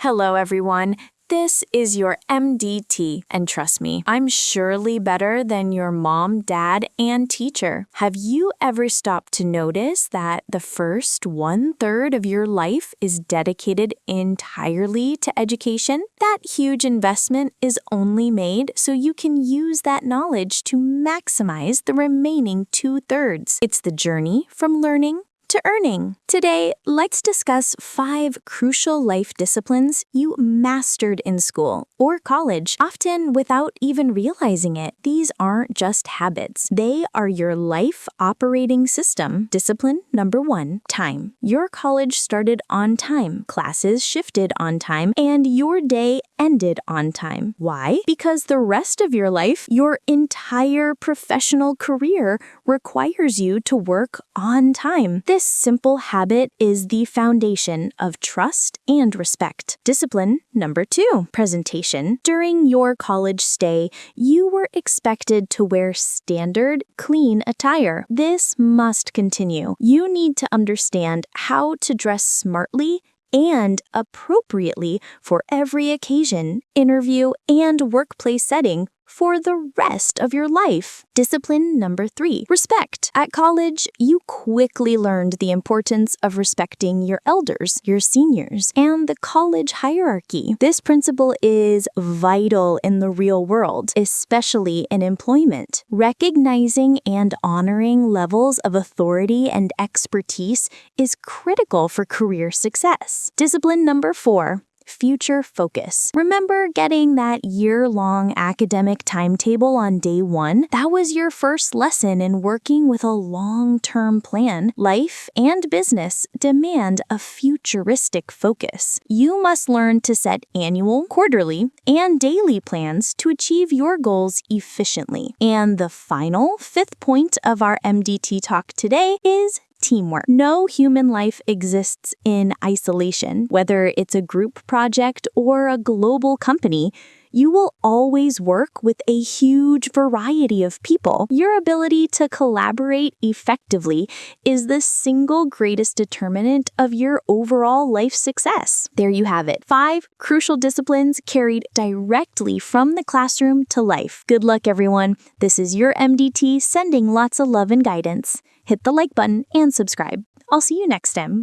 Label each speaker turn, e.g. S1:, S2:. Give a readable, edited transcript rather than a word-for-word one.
S1: Hello, everyone. This is your MDT, and trust me, I'm surely better than your mom, dad, and teacher. Have you ever stopped to notice that the first 1/3 of your life is dedicated entirely to education? That huge investment is only made so you can use that knowledge to maximize the remaining 2/3. It's the journey from learning to earning. Today, let's discuss 5 crucial life disciplines you mastered in school or college, often without even realizing it. These aren't just habits. They are your life operating system. Discipline number 1, time. Your college started on time, classes shifted on time, and your day ended on time. Why? Because the rest of your life, your entire professional career, requires you to work on time. This simple habit is the foundation of trust and respect. Discipline number 2, presentation. During your college stay, you were expected to wear standard, clean attire. This must continue. You need to understand how to dress smartly and appropriately for every occasion, interview, and workplace setting for the rest of your life. Discipline number 3, respect. At college, you quickly learned the importance of respecting your elders, your seniors, and the college hierarchy. This principle is vital in the real world, especially in employment. Recognizing and honoring levels of authority and expertise is critical for career success. Discipline number 4, future focus. Remember getting that year-long academic timetable on day 1? That was your first lesson in working with a long-term plan. Life and business demand a futuristic focus. You must learn to set annual, quarterly, and daily plans to achieve your goals efficiently. And the final 5th point of our MDT talk today is teamwork. No human life exists in isolation. Whether it's a group project or a global company, you will always work with a huge variety of people. Your ability to collaborate effectively is the single greatest determinant of your overall life success. There you have it. 5 crucial disciplines carried directly from the classroom to life. Good luck, everyone. This is your MDT sending lots of love and guidance. Hit the like button and subscribe. I'll see you next time.